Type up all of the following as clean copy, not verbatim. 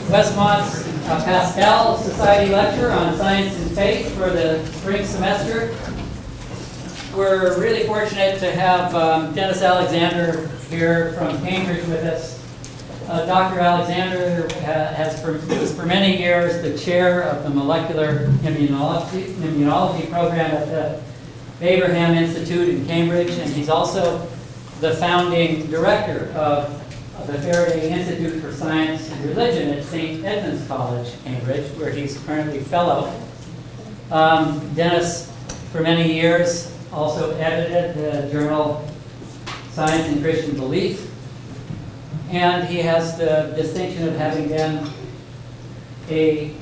Westmont's Pascal Society Lecture on Science and Faith for the spring semester. We're really fortunate to have Denis Alexander here from Cambridge with us. Dr. Alexander was for many years the chair of the molecular immunology program at the Babraham Institute in Cambridge, and he's also the founding director of the Faraday Institute for Science and Religion at St. Edmunds College, Cambridge, where he's currently fellow. Denis, for many years, also edited the journal Science and Christian Belief, and he has the distinction of having been a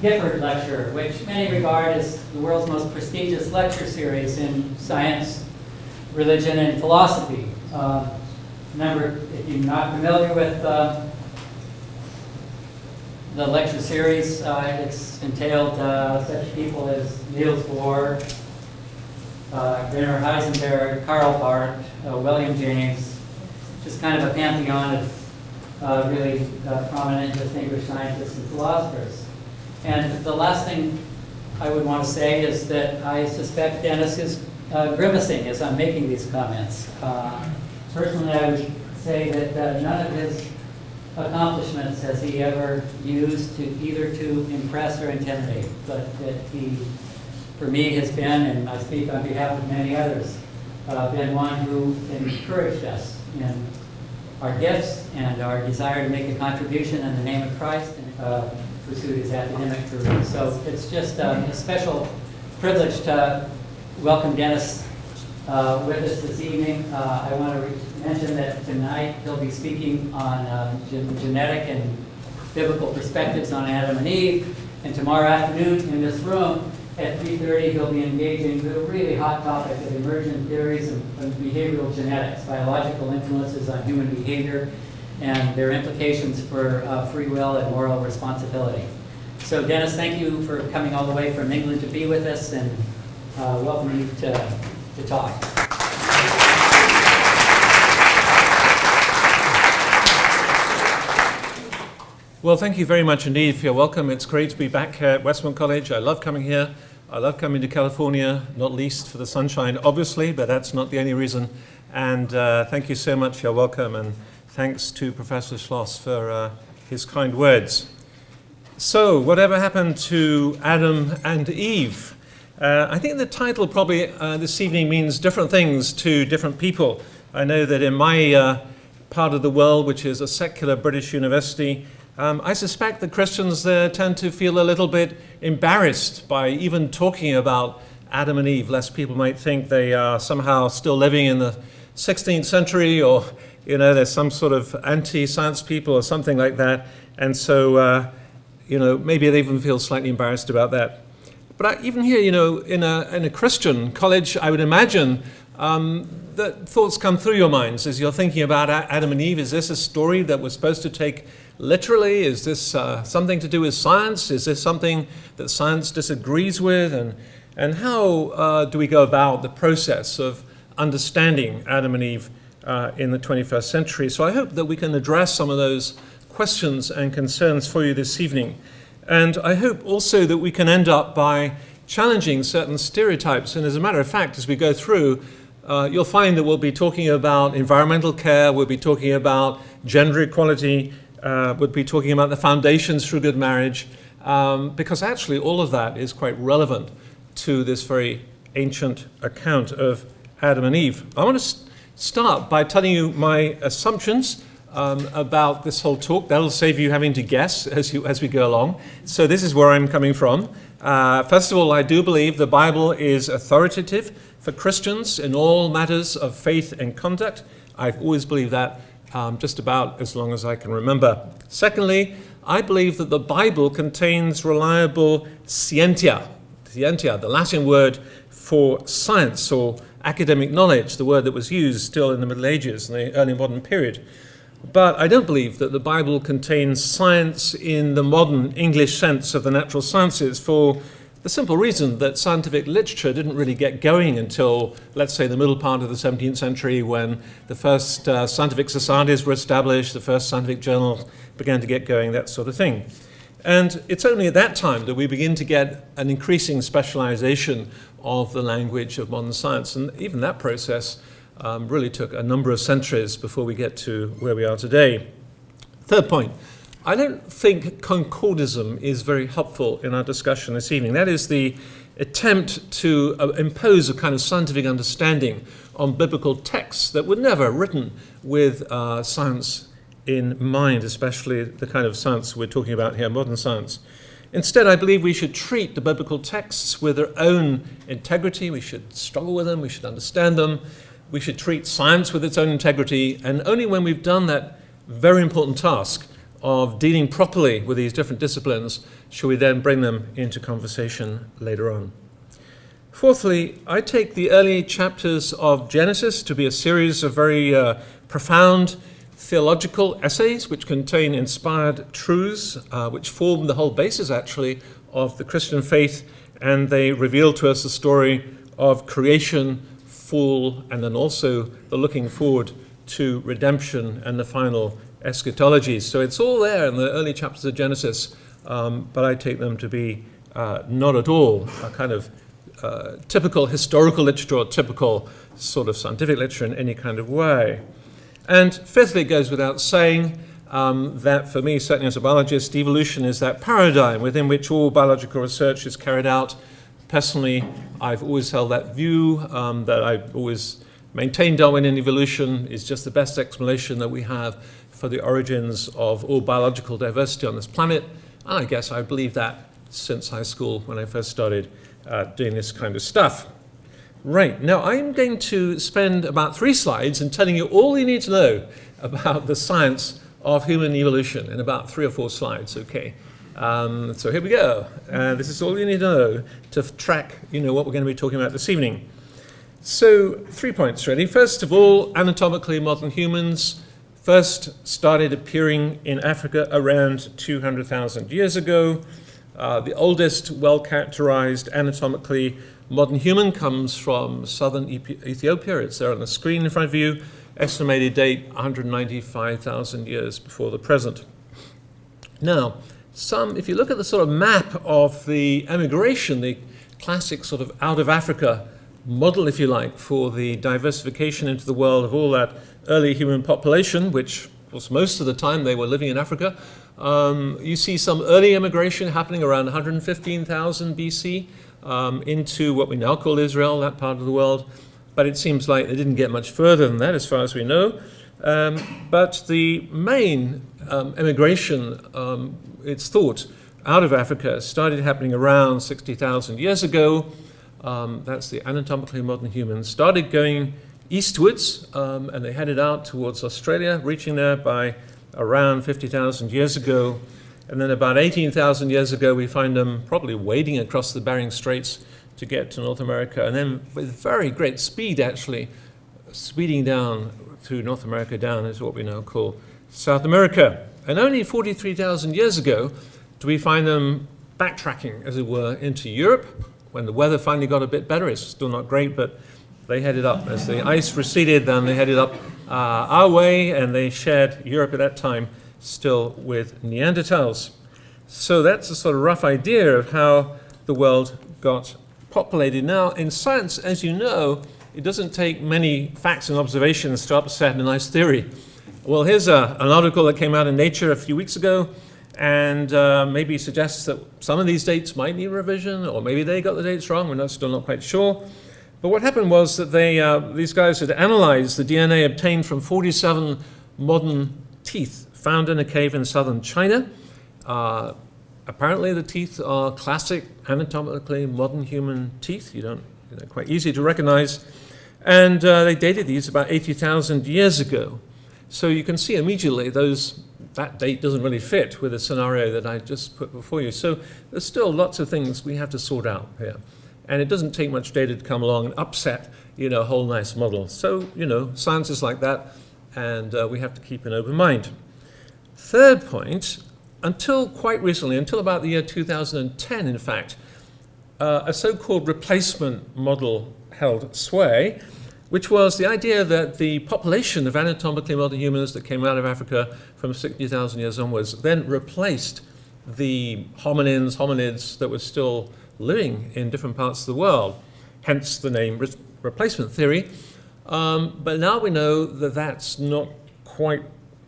Gifford Lecturer, which many regard as the world's most prestigious lecture series in science, religion, and philosophy. Remember, if you're not familiar with the lecture series, it's entailed such people as Niels Bohr, Werner Heisenberg, Karl Barth, William James, just kind of a pantheon of really prominent, distinguished scientists and philosophers. And the last thing I would want to say is that I suspect Denis is grimacing as I'm making these comments. Personally, I would say that none of his accomplishments has he ever used either to impress or intimidate, but that he, for me, has been, and I speak on behalf of many others, been one who encouraged us in our gifts and our desire to make a contribution in the name of Christ and pursue his academic career. So it's just a special privilege to welcome Denis with us this evening. I want to mention that tonight he'll be speaking on genetic and biblical perspectives on Adam and Eve, and tomorrow afternoon in this room at 3:30 he'll be engaging with a really hot topic of emergent theories of behavioral genetics, biological influences on human behavior, and their implications for free will and moral responsibility. So Denis, thank you for coming all the way from England to be with us, and welcome you to talk. Well, thank you very much indeed for your welcome. It's great to be back here at Westmont College. I love coming here. I love coming to California, not least for the sunshine, obviously, but that's not the only reason. And thank you so much for your welcome, and thanks to Professor Schloss for his kind words. So, whatever happened to Adam and Eve? I think the title probably this evening means different things to different people. I know that in my part of the world, which is a secular British university, I suspect that Christians there tend to feel a little bit embarrassed by even talking about Adam and Eve, lest people might think they are somehow still living in the 16th century, or there's some sort of anti-science people or something like that. And so, maybe they even feel slightly embarrassed about that. But even here, in a Christian college, I would imagine that thoughts come through your minds as you're thinking about Adam and Eve. Is this a story that we're supposed to take literally? Is this something to do with science? Is this something that science disagrees with? And how do we go about the process of understanding Adam and Eve in the 21st century? So I hope that we can address some of those questions and concerns for you this evening. And I hope also that we can end up by challenging certain stereotypes. And as a matter of fact, as we go through, you'll find that we'll be talking about environmental care, we'll be talking about gender equality, we'll be talking about the foundations for a good marriage, because actually all of that is quite relevant to this very ancient account of Adam and Eve. I want to start by telling you my assumptions about this whole talk. That'll save you having to guess as we go along. So this is where I'm coming from. First of all, I do believe the Bible is authoritative for Christians in all matters of faith and conduct. I've always believed that just about as long as I can remember. Secondly, I believe that the Bible contains reliable scientia, the Latin word for science or academic knowledge, the word that was used still in the Middle Ages and the early modern period. But I don't believe that the Bible contains science in the modern English sense of the natural sciences, for the simple reason that scientific literature didn't really get going until, let's say, the middle part of the 17th century, when the first scientific societies were established, the first scientific journals began to get going, that sort of thing. And it's only at that time that we begin to get an increasing specialization of the language of modern science. And even that process really took a number of centuries before we get to where we are today. Third point. I don't think concordism is very helpful in our discussion this evening. That is the attempt to impose a kind of scientific understanding on biblical texts that were never written with science in mind, especially the kind of science we're talking about here, modern science. Instead, I believe we should treat the biblical texts with their own integrity. We should struggle with them. We should understand them. We should treat science with its own integrity. And only when we've done that very important task of dealing properly with these different disciplines shall we then bring them into conversation later on. Fourthly, I take the early chapters of Genesis to be a series of very profound theological essays which contain inspired truths, which form the whole basis, actually, of the Christian faith, and they reveal to us the story of creation, fall, and then also the looking forward to redemption and the final eschatology. So it's all there in the early chapters of Genesis, but I take them to be not at all a kind of typical historical literature or typical sort of scientific literature in any kind of way. And fifthly, it goes without saying that for me, certainly as a biologist, evolution is that paradigm within which all biological research is carried out. Personally, I've always held that view, that I've always maintained Darwinian evolution is just the best explanation that we have for the origins of all biological diversity on this planet. And I guess I believed that since high school when I first started doing this kind of stuff. Right, now I'm going to spend about 3 slides in telling you all you need to know about the science of human evolution in about 3 or 4 slides, okay? So here we go. This is all you need to know to track, what we're going to be talking about this evening. So 3 points, really. First of all, anatomically, modern humans first started appearing in Africa around 200,000 years ago. The oldest well-characterized anatomically modern human comes from southern Ethiopia. It's there on the screen in front of you. Estimated date 195,000 years before the present. Now, if you look at the sort of map of the emigration, the classic sort of out of Africa model, if you like, for the diversification into the world of all that early human population, which was most of the time they were living in Africa, you see some early immigration happening around 115,000 BC into what we now call Israel, that part of the world. But it seems like they didn't get much further than that as far as we know. But the main immigration, it's thought, out of Africa started happening around 60,000 years ago. That's the anatomically modern humans. Started going eastwards, and they headed out towards Australia, reaching there by around 50,000 years ago. And then about 18,000 years ago, we find them probably wading across the Bering Straits to get to North America. And then with very great speed, actually, speeding down through North America down into what we now call South America. And only 43,000 years ago do we find them backtracking, as it were, into Europe. When the weather finally got a bit better, it's still not great, but they headed up. As the ice receded, then they headed up our way, and they shared Europe at that time still with Neanderthals. So that's a sort of rough idea of how the world got populated. Now, in science, as you know, it doesn't take many facts and observations to upset a nice theory. Well, here's an article that came out in Nature a few weeks ago, and maybe suggests that some of these dates might need revision, or maybe they got the dates wrong. We're still not quite sure. But what happened was that these guys had analyzed the DNA obtained from 47 modern teeth found in a cave in southern China. Apparently the teeth are classic anatomically modern human teeth. They're quite easy to recognize. And they dated these about 80,000 years ago. So you can see immediately that date doesn't really fit with the scenario that I just put before you. So there's still lots of things we have to sort out here. And it doesn't take much data to come along and upset, a whole nice model. So, science is like that, and we have to keep an open mind. Third point, until quite recently, until about the year 2010, in fact, a so-called replacement model held sway, which was the idea that the population of anatomically modern humans that came out of Africa from 60,000 years onwards then replaced the hominids that were still living in different parts of the world, hence the name replacement theory. But now we know that that's not quite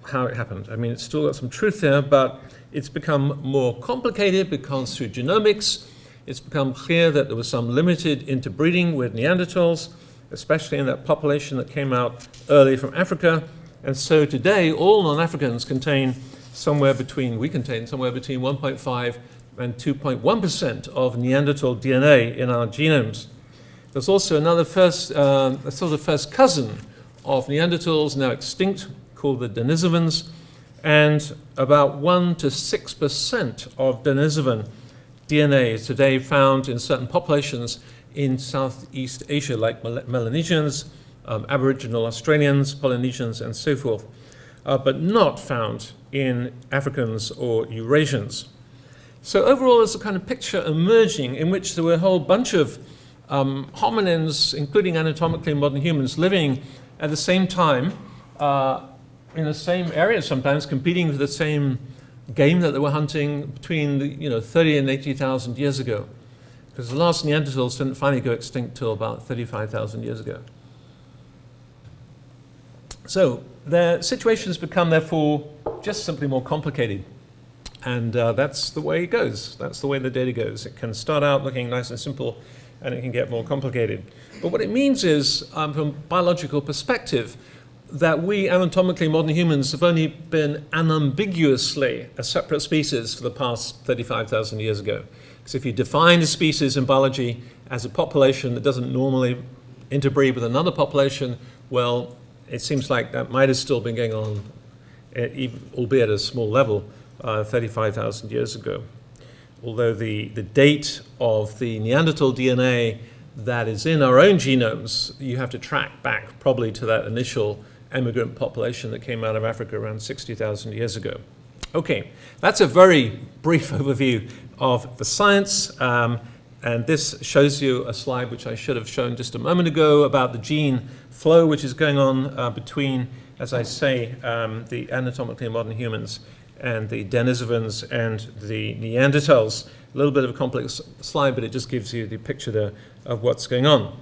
how it happened. I mean, it's still got some truth there, but it's become more complicated because through genomics, it's become clear that there was some limited interbreeding with Neanderthals, especially in that population that came out early from Africa. And so today, all non-Africans contain somewhere between 1.5 and 2.1% of Neanderthal DNA in our genomes. There's also another a sort of first cousin of Neanderthals now extinct called the Denisovans, and about 1 to 6% of Denisovan DNA is today found in certain populations in Southeast Asia, like Melanesians, Aboriginal Australians, Polynesians, and so forth, but not found in Africans or Eurasians. So overall, there's a kind of picture emerging in which there were a whole bunch of hominins, including anatomically modern humans, living at the same time in the same area, sometimes competing for the same game that they were hunting between 30 and 80,000 years ago. Because the last Neanderthals didn't finally go extinct till about 35,000 years ago. So their situations become, therefore, just simply more complicated. And that's the way it goes. That's the way the data goes. It can start out looking nice and simple, and it can get more complicated. But what it means is, from a biological perspective, that we anatomically modern humans have only been unambiguously a separate species for the past 35,000 years ago. Because if you define a species in biology as a population that doesn't normally interbreed with another population, well, it seems like that might have still been going on, albeit at a small level, 35,000 years ago. Although the date of the Neanderthal DNA that is in our own genomes, you have to track back probably to that initial immigrant population that came out of Africa around 60,000 years ago. Okay, that's a very brief overview of the science, and this shows you a slide which I should have shown just a moment ago about the gene flow which is going on between, as I say, the anatomically modern humans and the Denisovans and the Neanderthals. A little bit of a complex slide, but it just gives you the picture there of what's going on.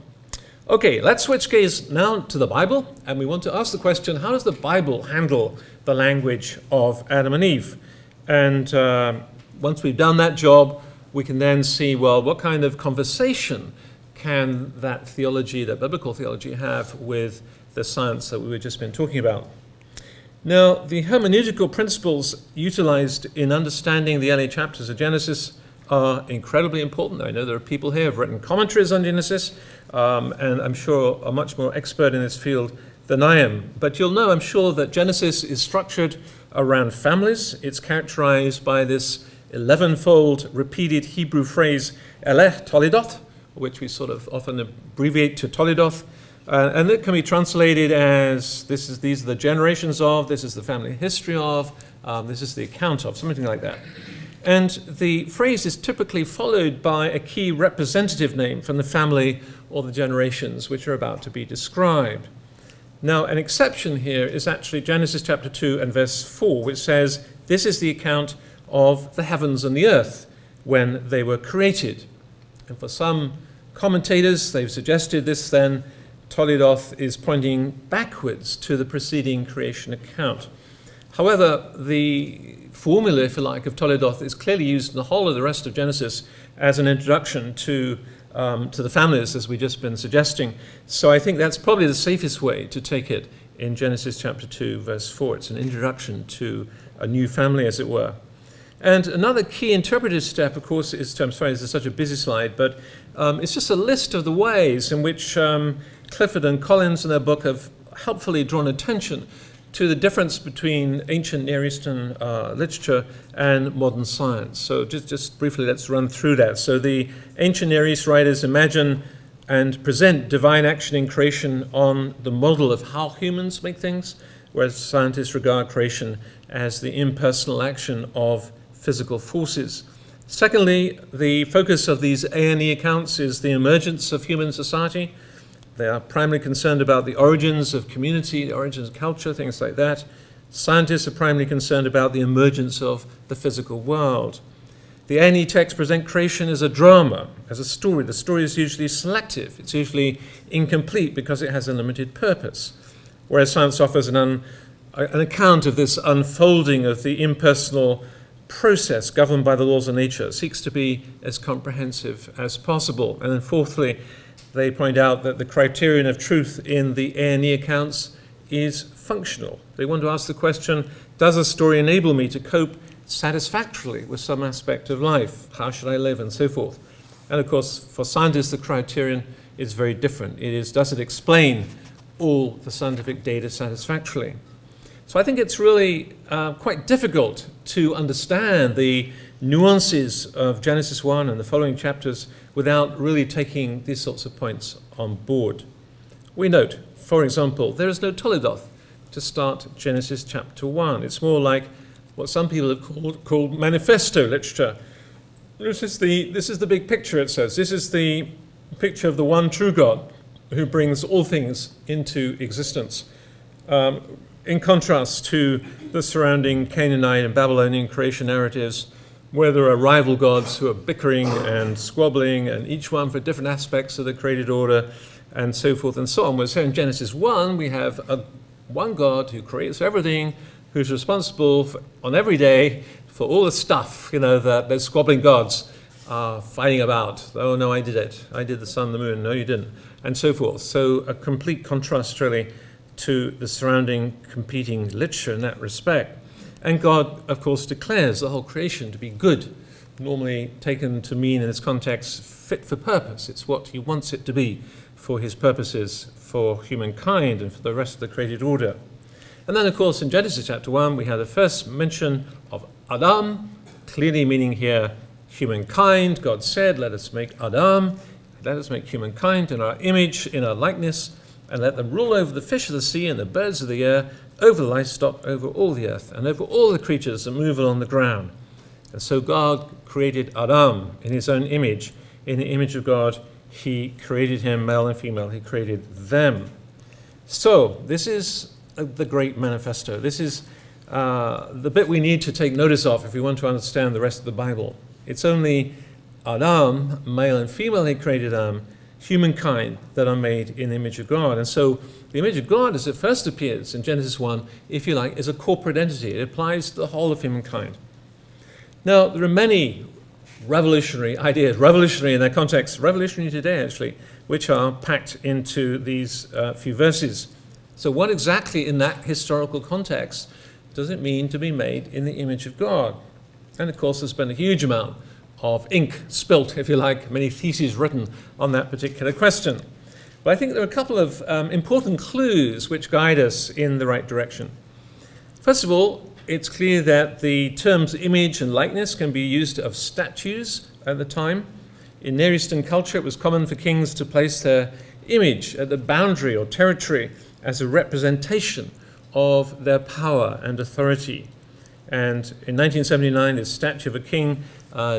Okay, let's switch gears now to the Bible, and we want to ask the question, how does the Bible handle the language of Adam and Eve? And once we've done that job, we can then see, well, what kind of conversation can that theology, that biblical theology, have with the science that we've just been talking about? Now, the hermeneutical principles utilized in understanding the early chapters of Genesis are incredibly important. I know there are people here who have written commentaries on Genesis, and I'm sure are much more expert in this field than I am. But you'll know, I'm sure, that Genesis is structured around families. It's characterized by this 11-fold repeated Hebrew phrase, eleh toledoth, which we sort of often abbreviate to Toledoth. And it can be translated as, these are the generations of, this is the family history of, this is the account of, something like that. And the phrase is typically followed by a key representative name from the family or the generations which are about to be described. Now, an exception here is actually Genesis chapter 2 and verse 4, which says, this is the account of the heavens and the earth when they were created. And for some commentators, they've suggested this then, Toledoth is pointing backwards to the preceding creation account. However, the formula, if you like, of Toledoth is clearly used in the whole of the rest of Genesis as an introduction to the families, as we've just been suggesting. So I think that's probably the safest way to take it in Genesis chapter 2, verse 4. It's an introduction to a new family, as it were. And another key interpretive step, of course, is, I'm sorry, this is such a busy slide, but it's just a list of the ways in which Clifford and Collins in their book have helpfully drawn attention to the difference between ancient Near Eastern literature and modern science. So just briefly, let's run through that. So the ancient Near East writers imagine and present divine action in creation on the model of how humans make things, whereas scientists regard creation as the impersonal action of physical forces. Secondly, the focus of these A&E accounts is the emergence of human society. They are primarily concerned about the origins of community, the origins of culture, things like that. Scientists are primarily concerned about the emergence of the physical world. The A&E texts present creation as a drama, as a story. The story is usually selective. It's usually incomplete because it has a limited purpose. Whereas science offers an account of this unfolding of the impersonal process governed by the laws of nature, seeks to be as comprehensive as possible. And then fourthly, they point out that the criterion of truth in the A&E accounts is functional. They want to ask the question, does a story enable me to cope satisfactorily with some aspect of life? How should I live, and so forth? And of course, for scientists, the criterion is very different. It is, does it explain all the scientific data satisfactorily? So I think it's really quite difficult to understand the nuances of Genesis 1 and the following chapters without really taking these sorts of points on board. We note, for example, there is no Toledoth to start Genesis chapter 1. It's more like what some people have called Manifesto Literature. This is the big picture, it says. This is the picture of the one true God who brings all things into existence. In contrast to the surrounding Canaanite and Babylonian creation narratives, where there are rival gods who are bickering and squabbling, and each one for different aspects of the created order, and so forth and so on. Whereas here in Genesis 1, we have one God who creates everything, who's responsible for, on every day for all the stuff, that those squabbling gods are fighting about. Oh, no, I did it. I did the sun, the moon. No, you didn't. And so forth. So a complete contrast, really, to the surrounding competing literature in that respect. And God, of course, declares the whole creation to be good, normally taken to mean in this context fit for purpose. It's what he wants it to be for his purposes for humankind and for the rest of the created order. And then, of course, in Genesis chapter 1, we have the first mention of Adam, clearly meaning here humankind. God said, let us make Adam, let us make humankind in our image, in our likeness, and let them rule over the fish of the sea and the birds of the air, over the livestock, over all the earth, and over all the creatures that move along the ground. And so God created Adam in his own image. In the image of God, he created him, male and female. He created them. So this is the great manifesto. This is the bit we need to take notice of if we want to understand the rest of the Bible. It's only Adam, male and female, he created humankind that are made in the image of God. And so the image of God, as it first appears in Genesis 1, if you like, is a corporate entity. It applies to the whole of humankind. Now, there are many revolutionary ideas, revolutionary in their context, revolutionary today actually, which are packed into these few verses. So what exactly in that historical context does it mean to be made in the image of God? And of course, there's been a huge amount of ink spilt, if you like, many theses written on that particular question. But I think there are a couple of important clues which guide us in the right direction. First of all, it's clear that the terms image and likeness can be used of statues at the time. In Near Eastern culture, it was common for kings to place their image at the boundary or territory as a representation of their power and authority. And in 1979, this statue of a king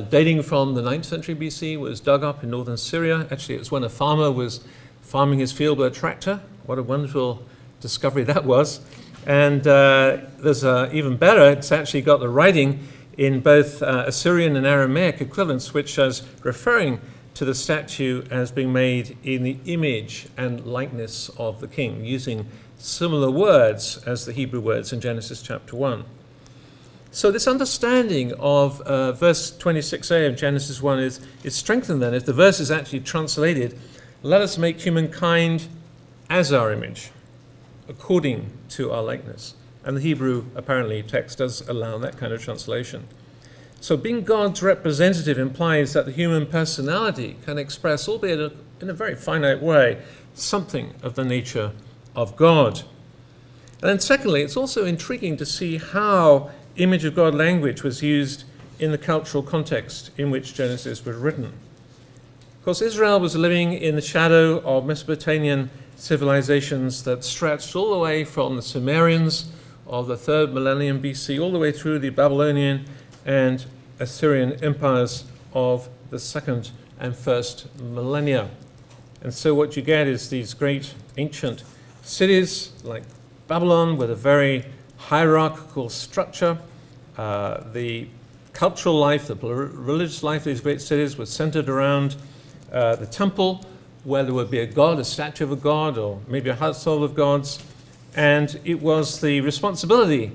dating from the 9th century BC was dug up in northern Syria. Actually, it was when a farmer was farming his field with a tractor. What a wonderful discovery that was. And there's even better, it's actually got the writing in both Assyrian and Aramaic equivalents, which is referring to the statue as being made in the image and likeness of the king, using similar words as the Hebrew words in Genesis chapter 1. So this understanding of verse 26a of Genesis 1 is strengthened then if the verse is actually translated, let us make humankind as our image, according to our likeness. And the Hebrew, apparently, text does allow that kind of translation. So being God's representative implies that the human personality can express, albeit in a very finite way, something of the nature of God. And then secondly, it's also intriguing to see how image of God language was used in the cultural context in which Genesis was written. Of course, Israel was living in the shadow of Mesopotamian civilizations that stretched all the way from the Sumerians of the 3rd millennium BC all the way through the Babylonian and Assyrian empires of the second and first millennia. And so what you get is these great ancient cities like Babylon with a very hierarchical structure. The cultural life, the religious life of these great cities was centered around the temple, where there would be a god, a statue of a god, or maybe a household of gods. And it was the responsibility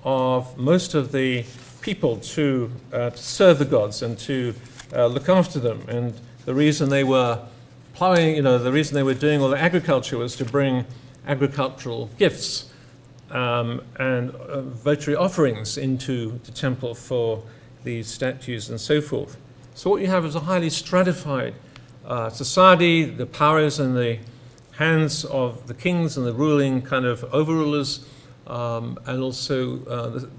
of most of the people to serve the gods and to look after them. And the reason they were plowing, the reason they were doing all the agriculture was to bring agricultural gifts and votive offerings into the temple for these statues and so forth. So what you have is a highly stratified society. The power is in the hands of the kings and the ruling kind of overrulers, and also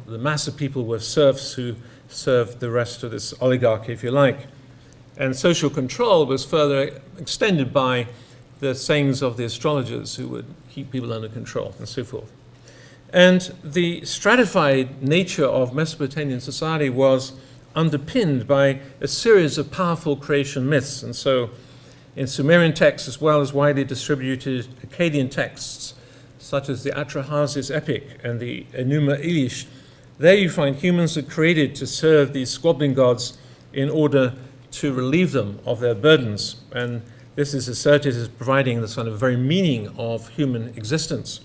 the mass of people were serfs who served the rest of this oligarchy, if you like. And social control was further extended by the sayings of the astrologers who would keep people under control and so forth. And the stratified nature of Mesopotamian society was underpinned by a series of powerful creation myths. And so in Sumerian texts, as well as widely distributed Akkadian texts, such as the Atrahasis epic and the Enuma Elish, there you find humans are created to serve these squabbling gods in order to relieve them of their burdens. And this is asserted as providing the sort of very meaning of human existence.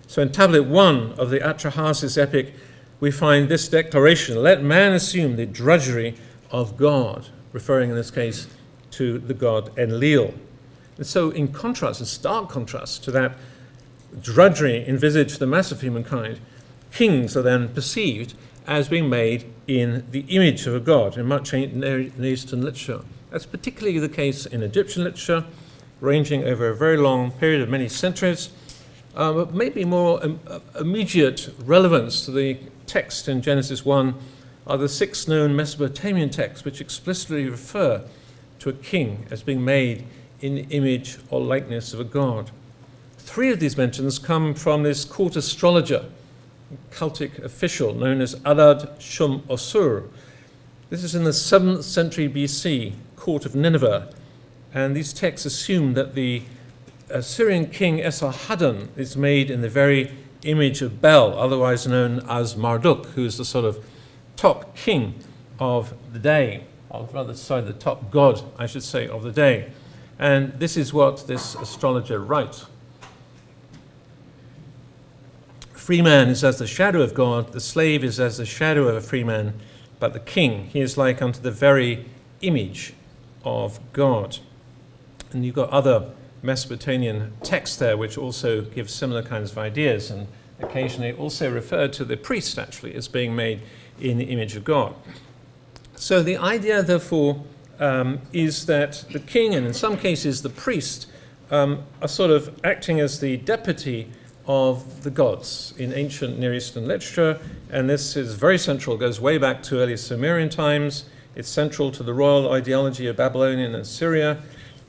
So in tablet 1 of the Atrahasis epic, we find this declaration: let man assume the drudgery of God, referring in this case to the god Enlil. And so in contrast, in stark contrast to that drudgery envisaged for the mass of humankind, kings are then perceived as being made in the image of a god in much Near Eastern literature. That's particularly the case in Egyptian literature, ranging over a very long period of many centuries. But maybe more immediate relevance to the text in Genesis 1 are the 6 known Mesopotamian texts which explicitly refer to a king as being made in the image or likeness of a god. 3 of these mentions come from this court astrologer, cultic official known as Adad Shum Osur. This is in the 7th century BC, court of Nineveh, and these texts assume that the Assyrian king Esarhaddon is made in the very image of Bel, otherwise known as Marduk, who is the sort of top king of the day, or rather, the top god, I should say, of the day. And this is what this astrologer writes. Free man is as the shadow of God, the slave is as the shadow of a free man, but the king, he is like unto the very image of God. And you've got other Mesopotamian texts there which also give similar kinds of ideas, and occasionally also refer to the priest actually as being made in the image of God. So the idea therefore is that the king, and in some cases the priest, are sort of acting as the deputy of the gods in ancient Near Eastern literature, and this is very central, goes way back to early Sumerian times. It's central to the royal ideology of Babylonian and Assyria,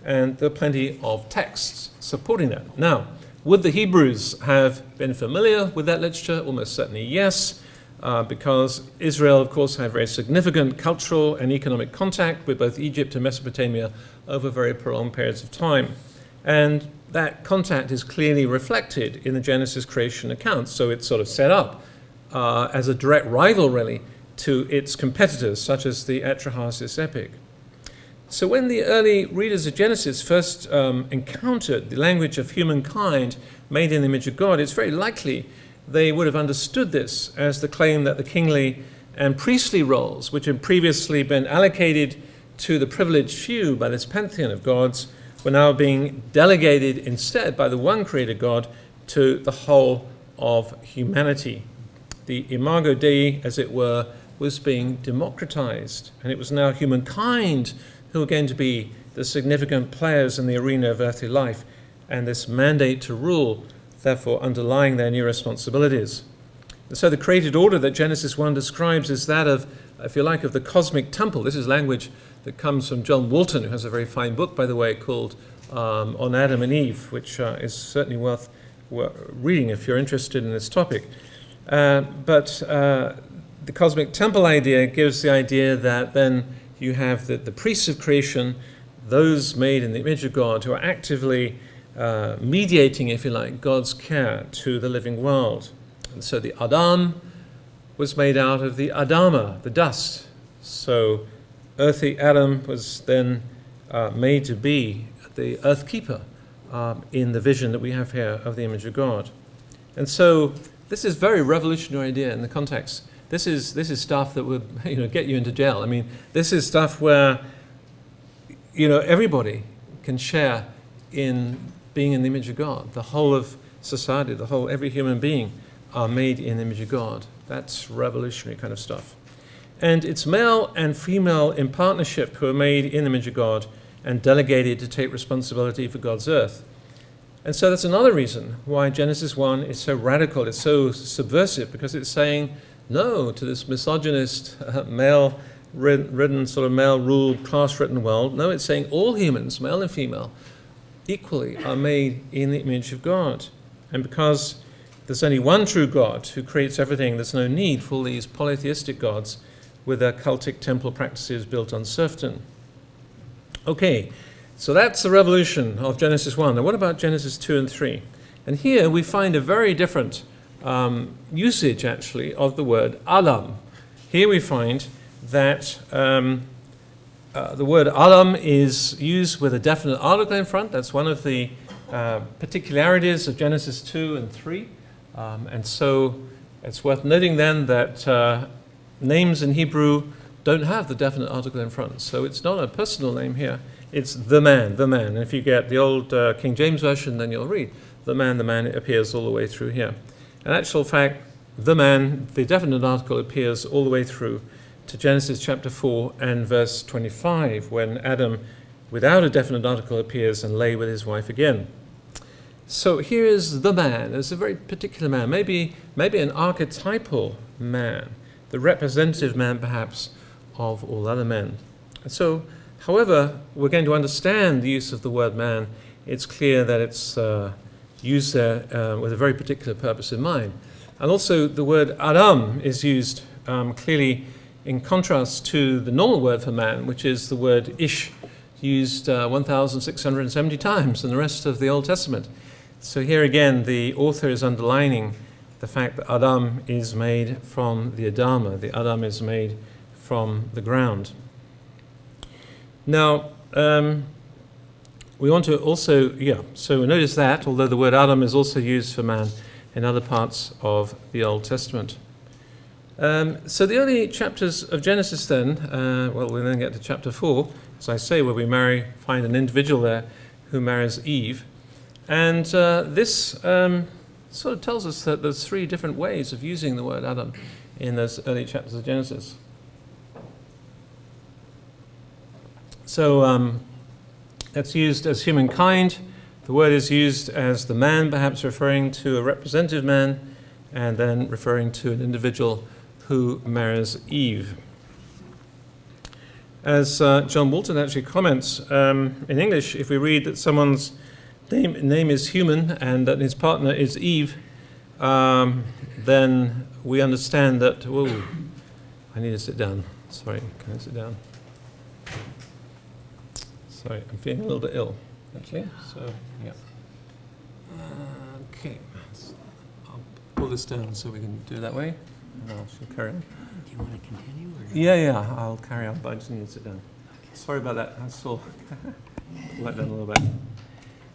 and there are plenty of texts supporting that. Now, would the Hebrews have been familiar with that literature? Almost certainly yes, because Israel, of course, had very significant cultural and economic contact with both Egypt and Mesopotamia over very prolonged periods of time. And that contact is clearly reflected in the Genesis creation accounts, so it's sort of set up as a direct rival, really, to its competitors, such as the Atrahasis epic. So when the early readers of Genesis first encountered the language of humankind made in the image of God, it's very likely they would have understood this as the claim that the kingly and priestly roles, which had previously been allocated to the privileged few by this pantheon of gods, were now being delegated instead by the one creator God to the whole of humanity. The imago Dei, as it were, was being democratized, and it was now humankind who are going to be the significant players in the arena of earthly life, and this mandate to rule, therefore, underlying their new responsibilities. And so the created order that Genesis 1 describes is that of, if you like, of the cosmic temple. This is language that comes from John Walton, who has a very fine book, by the way, called On Adam and Eve, which is certainly worth reading if you're interested in this topic. But the cosmic temple idea gives the idea that then you have the priests of creation, those made in the image of God, who are actively mediating, if you like, God's care to the living world. And so the Adam was made out of the Adama, the dust. So earthy Adam was then made to be the earth keeper in the vision that we have here of the image of God. And so this is a very revolutionary idea in the context. This is stuff that would get you into jail. I mean, this is stuff where everybody can share in being in the image of God. The whole of society, every human being are made in the image of God. That's revolutionary kind of stuff. And it's male and female in partnership who are made in the image of God and delegated to take responsibility for God's earth. And so that's another reason why Genesis 1 is so radical, it's so subversive, because it's saying no to this misogynist, male-ridden, sort of male-ruled, class-ridden world. No, it's saying all humans, male and female, equally are made in the image of God. And because there's only one true God who creates everything, there's no need for all these polytheistic gods with their cultic temple practices built on serfdom. Okay, so that's the revolution of Genesis 1. Now what about Genesis 2 and 3? And here we find a very different usage, actually, of the word Adam. Here we find that the word Adam is used with a definite article in front. That's one of the particularities of Genesis 2 and 3. And so it's worth noting then that names in Hebrew don't have the definite article in front. So it's not a personal name here. It's the man, the man. And if you get the old King James Version, then you'll read the man, it appears all the way through here. In actual fact, the man, the definite article, appears all the way through to Genesis chapter 4 and verse 25, when Adam, without a definite article, appears and lay with his wife again. So here is the man. It's a very particular man, maybe an archetypal man, the representative man, perhaps, of all other men. And so, however we're going to understand the use of the word man, it's clear that it's used there with a very particular purpose in mind. And also the word Adam is used clearly in contrast to the normal word for man, which is the word ish, used 1,670 times in the rest of the Old Testament. So here again, the author is underlining the fact that Adam is made from the Adama. The Adam is made from the ground. Now, we want to also, so notice that, although the word Adam is also used for man in other parts of the Old Testament. So the early chapters of Genesis then, we'll then get to chapter 4, as I say, where we find an individual there who marries Eve. And this sort of tells us that there's three different ways of using the word Adam in those early chapters of Genesis. So that's used as humankind. The word is used as the man, perhaps referring to a representative man, and then referring to an individual who marries Eve. As John Walton actually comments, in English, if we read that someone's name is human and that his partner is Eve, then we understand that, whoa, I need to sit down. Sorry, can I sit down? Sorry, I'm feeling a little bit ill, actually. So, yeah. Okay. I'll pull this down so we can do it that way. And I shall carry on. Do you want to continue? Or? Yeah, I'll carry on, but I just need to sit down. Okay. Sorry about that. I saw let down a little bit.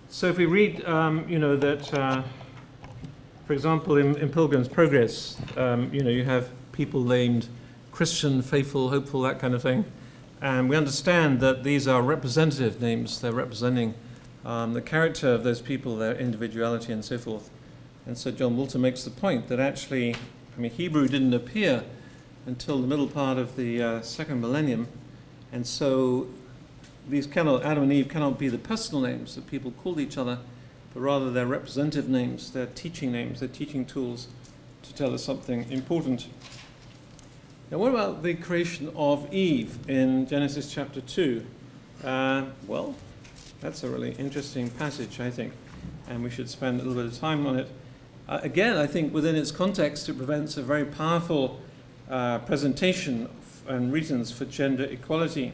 So if we read, that, for example, in Pilgrim's Progress, you have people named Christian, faithful, hopeful, that kind of thing. And we understand that these are representative names. They're representing the character of those people, their individuality and so forth. And so John Walton makes the point that actually, Hebrew didn't appear until the middle part of the second millennium. And so Adam and Eve cannot be the personal names that people called each other, but rather they're representative names, they're teaching names, they're teaching tools to tell us something important. Now, what about the creation of Eve in Genesis chapter 2? Well, that's a really interesting passage, I think, and we should spend a little bit of time on it. Again, I think within its context, it presents a very powerful presentation and reasons for gender equality.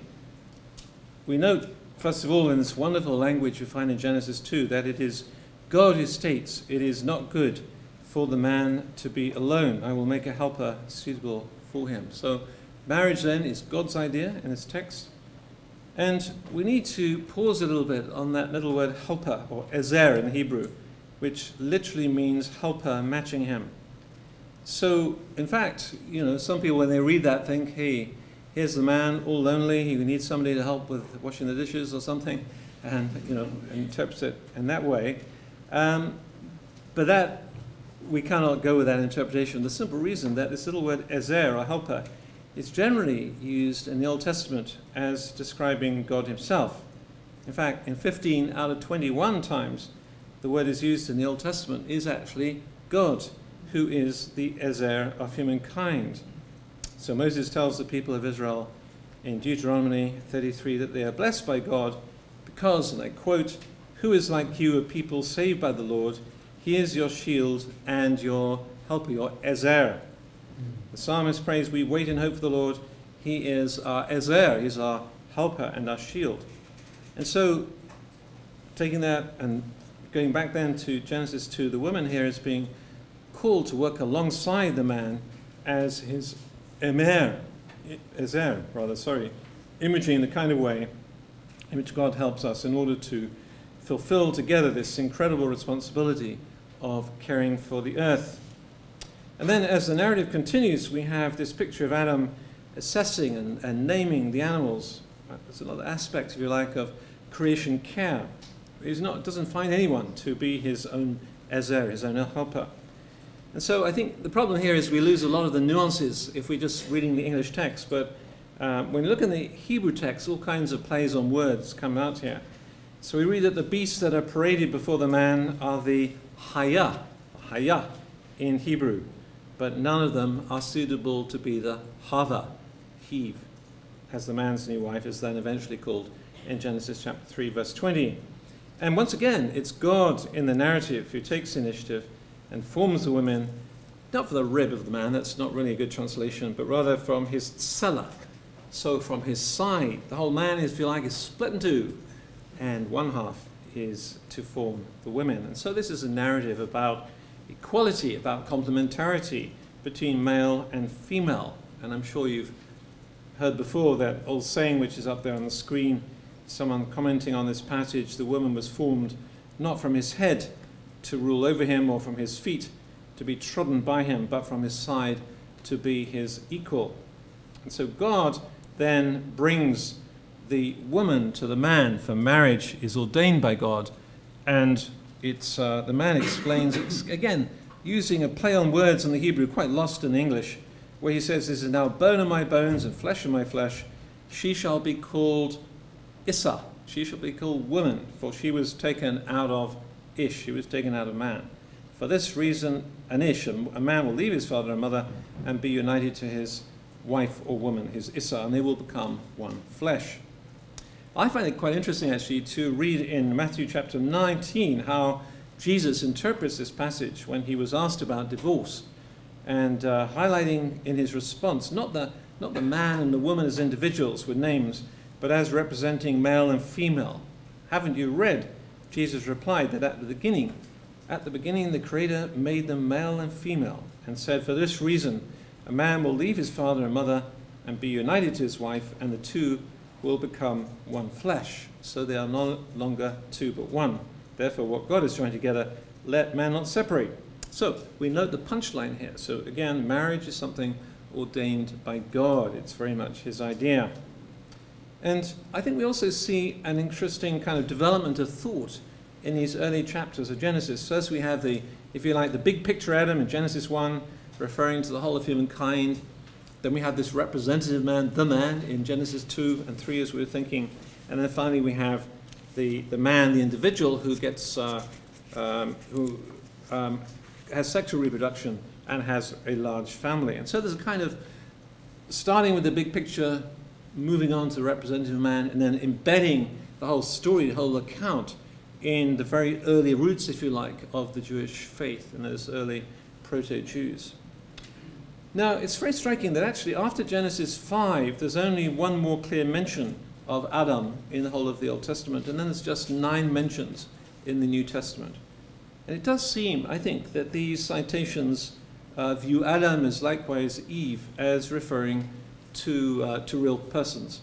We note, first of all, in this wonderful language we find in Genesis 2, that it is God who states, "It is not good for the man to be alone. I will make a helper suitable for him." So marriage then is God's idea in this text. And we need to pause a little bit on that little word helper, or ezer in Hebrew, which literally means helper matching him. So, in fact, some people when they read that think, hey, here's the man all lonely, he needs somebody to help with washing the dishes or something, and, interprets it in that way. But that, we cannot go with that interpretation. The simple reason that this little word ezer, or helper, is generally used in the Old Testament as describing God himself. In fact, in 15 out of 21 times the word is used in the Old Testament is actually God, who is the ezer of humankind. So Moses tells the people of Israel in Deuteronomy 33 that they are blessed by God because, and I quote, "Who is like you, a people saved by the Lord? He is your shield and your helper," your ezer. The psalmist prays, "We wait in hope for the Lord. He is our ezer, he's our helper and our shield." And so, taking that and going back then to Genesis 2, the woman here is being called to work alongside the man as his ezer, imaging the kind of way in which God helps us in order to fulfill together this incredible responsibility of caring for the earth. And then as the narrative continues, we have this picture of Adam assessing and naming the animals. There's another aspect, if you like, of creation care. He doesn't find anyone to be his own ezer, his own helper. And so I think the problem here is we lose a lot of the nuances if we're just reading the English text. But when you look in the Hebrew text, all kinds of plays on words come out here. So we read that the beasts that are paraded before the man are the hayah in Hebrew, but none of them are suitable to be the hava, Eve, as the man's new wife is then eventually called in Genesis chapter 3, verse 20. And once again, it's God in the narrative who takes initiative and forms the women, not for the rib of the man, that's not really a good translation, but rather from his tsela, so from his side. The whole man, if you like, is split in two, and one half is to form the women. And so this is a narrative about equality, about complementarity between male and female. And I'm sure you've heard before that old saying which is up there on the screen, someone commenting on this passage, the woman was formed not from his head to rule over him or from his feet to be trodden by him, but from his side to be his equal. And so God then brings the woman to the man, for marriage is ordained by God. And it's the man explains, again, using a play on words in the Hebrew, quite lost in English, where he says, "This is now bone of my bones and flesh of my flesh. She shall be called Issa." She shall be called woman, for she was taken out of Ish. She was taken out of man. For this reason, an Ish, a man will leave his father and mother and be united to his wife or woman, his Issa, and they will become one flesh. I find it quite interesting, actually, to read in Matthew chapter 19 how Jesus interprets this passage when he was asked about divorce, and highlighting in his response not the man and the woman as individuals with names, but as representing male and female. "Haven't you read," Jesus replied, "that at the beginning the Creator made them male and female, and said, for this reason, a man will leave his father and mother and be united to his wife, and the two will become one flesh. So they are no longer two but one. Therefore, what God has joined together, let man not separate." So we note the punchline here. So again, marriage is something ordained by God. It's very much his idea. And I think we also see an interesting kind of development of thought in these early chapters of Genesis. First we have the big picture Adam in Genesis 1, referring to the whole of humankind. Then we have this representative man, the man, in Genesis 2 and 3, as we were thinking. And then finally we have the man, the individual, who gets has sexual reproduction and has a large family. And so there's a kind of starting with the big picture, moving on to the representative man, and then embedding the whole story, the whole account, in the very early roots, if you like, of the Jewish faith and those early proto-Jews. Now, it's very striking that actually after Genesis 5, there's only one more clear mention of Adam in the whole of the Old Testament, and then there's just 9 mentions in the New Testament. And it does seem, I think, that these citations view Adam as likewise Eve as referring to real persons.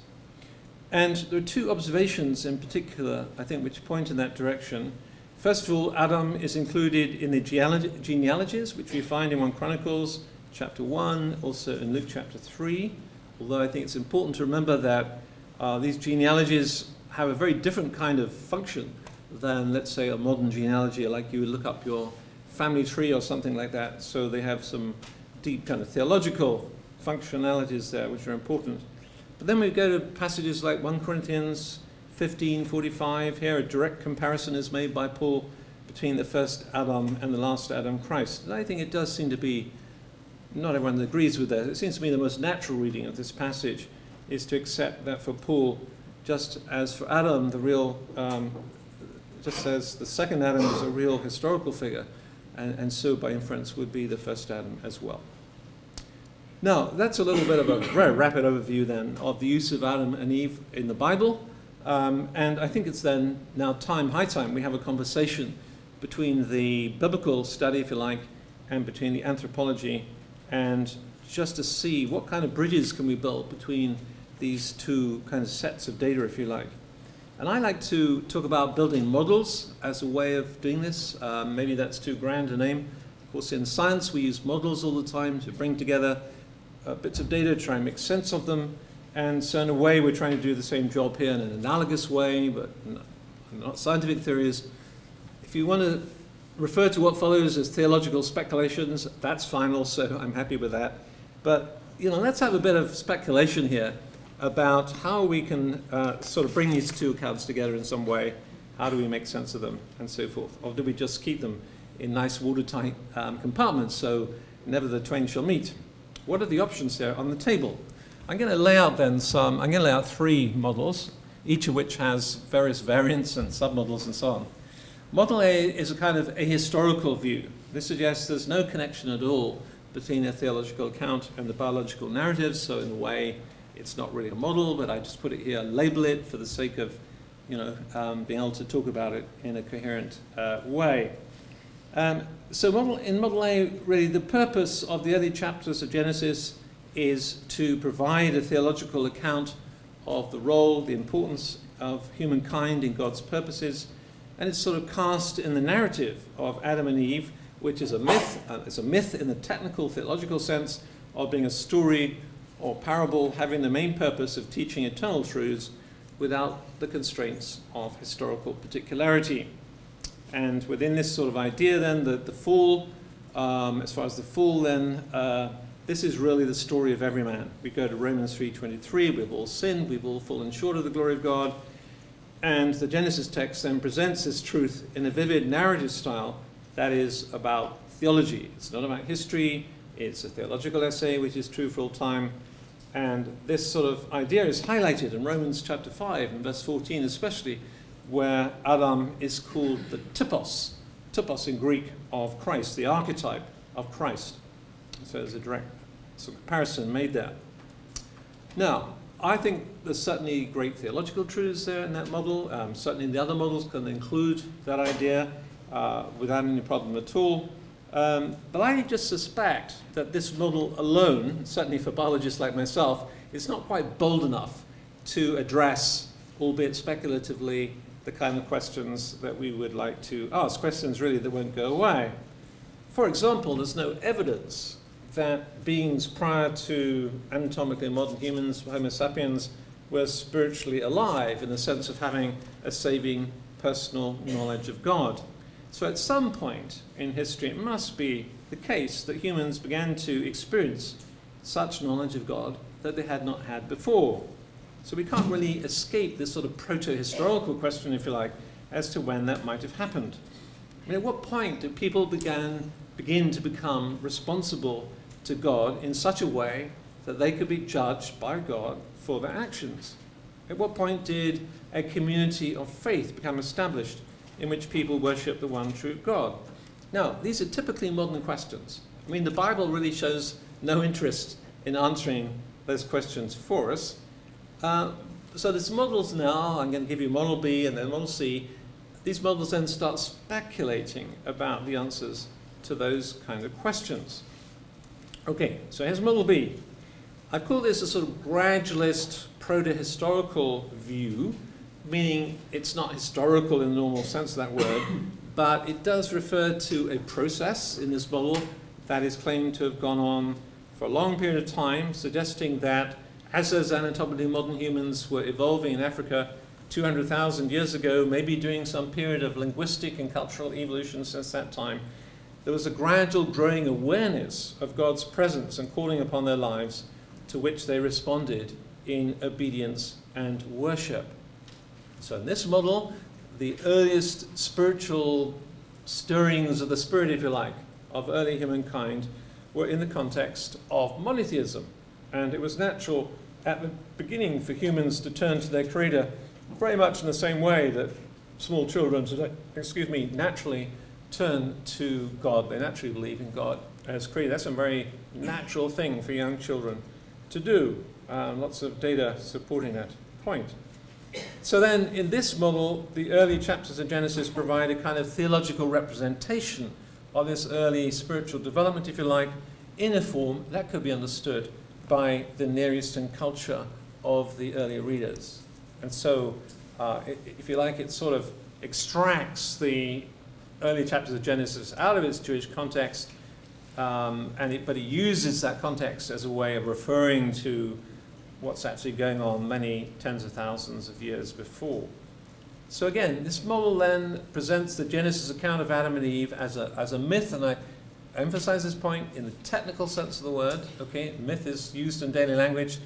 And there are 2 observations in particular, I think, which point in that direction. First of all, Adam is included in the genealogies, which we find in 1 Chronicles chapter 1, also in Luke chapter 3, although I think it's important to remember that these genealogies have a very different kind of function than, let's say, a modern genealogy, like you would look up your family tree or something like that. So they have some deep kind of theological functionalities there, which are important. But then we go to passages like 1 Corinthians 15:45. Here a direct comparison is made by Paul between the first Adam and the last Adam, Christ. And I think it does seem to be, not everyone agrees with that, it seems to me the most natural reading of this passage is to accept that for Paul, just as for Adam, the real, just as the second Adam is a real historical figure, and so by inference would be the first Adam as well. Now, that's a little bit of a very rapid overview then of the use of Adam and Eve in the Bible. And I think it's then now high time, we have a conversation between the biblical study, if you like, and between the anthropology, and just to see what kind of bridges can we build between these 2 kind of sets of data, if you like. And I like to talk about building models as a way of doing this. Maybe that's too grand a name. Of course, in science, we use models all the time to bring together bits of data, try and make sense of them. And so in a way, we're trying to do the same job here in an analogous way, but not scientific theories. If you want to refer to what follows as theological speculations, that's fine also. I'm happy with that. But, let's have a bit of speculation here about how we can sort of bring these 2 accounts together in some way. How do we make sense of them, and so forth? Or do we just keep them in nice watertight compartments so never the twain shall meet? What are the options there on the table? I'm going to lay out 3 models, each of which has various variants and submodels and so on. Model A is a kind of ahistorical view. This suggests there's no connection at all between a theological account and the biological narrative, so in a way it's not really a model, but I just put it here, label it for the sake of being able to talk about it in a coherent way. So in Model A, really the purpose of the early chapters of Genesis is to provide a theological account of the role, the importance of humankind in God's purposes, and it's sort of cast in the narrative of Adam and Eve, which is a myth. It's a myth in the technical theological sense of being a story or parable having the main purpose of teaching eternal truths without the constraints of historical particularity. And within this sort of idea then, the fall, as far as the fall then, this is really the story of every man. We go to Romans 3:23, we've all sinned, we've all fallen short of the glory of God. And the Genesis text then presents this truth in a vivid narrative style that is about theology. It's not about history, it's a theological essay which is true for all time. And this sort of idea is highlighted in Romans chapter 5 and verse 14 especially, where Adam is called the typos in Greek of Christ, the archetype of Christ. So there's a direct sort of comparison made there. Now, I think there's certainly great theological truths there in that model. Certainly the other models can include that idea without any problem at all. But I just suspect that this model alone, certainly for biologists like myself, is not quite bold enough to address, albeit speculatively, the kind of questions that we would like to ask, questions really that won't go away. For example, there's no evidence that beings prior to anatomically modern humans, Homo sapiens, were spiritually alive in the sense of having a saving personal knowledge of God. So at some point in history, it must be the case that humans began to experience such knowledge of God that they had not had before. So we can't really escape this sort of proto-historical question, if you like, as to when that might have happened. I mean, at what point did people begin to become responsible to God in such a way that they could be judged by God for their actions? At what point did a community of faith become established in which people worship the one true God? Now, these are typically modern questions. I mean, the Bible really shows no interest in answering those questions for us. So there's models now. I'm going to give you model B and then model C. These models then start speculating about the answers to those kind of questions. Okay, so here's model B. I call this a sort of gradualist proto-historical view, meaning it's not historical in the normal sense of that word, but it does refer to a process in this model that is claimed to have gone on for a long period of time, suggesting that as those anatomically modern humans were evolving in Africa 200,000 years ago, maybe during some period of linguistic and cultural evolution since that time, there was a gradual growing awareness of God's presence and calling upon their lives, to which they responded in obedience and worship. So in this model, the earliest spiritual stirrings of the spirit, if you like, of early humankind were in the context of monotheism. And it was natural at the beginning for humans to turn to their Creator very much in the same way that small children today, naturally turn to God. They naturally believe in God as Creator. That's a very natural thing for young children to do. Lots of data supporting that point. So then, in this model, the early chapters of Genesis provide a kind of theological representation of this early spiritual development, if you like, in a form that could be understood by the Near Eastern culture of the earlier readers. And so, if you like, it sort of extracts the early chapters of Genesis out of its Jewish context, but it uses that context as a way of referring to what's actually going on many tens of thousands of years before. So again, this model then presents the Genesis account of Adam and Eve as a myth, and I emphasize this point in the technical sense of the word. Okay, myth is used in daily language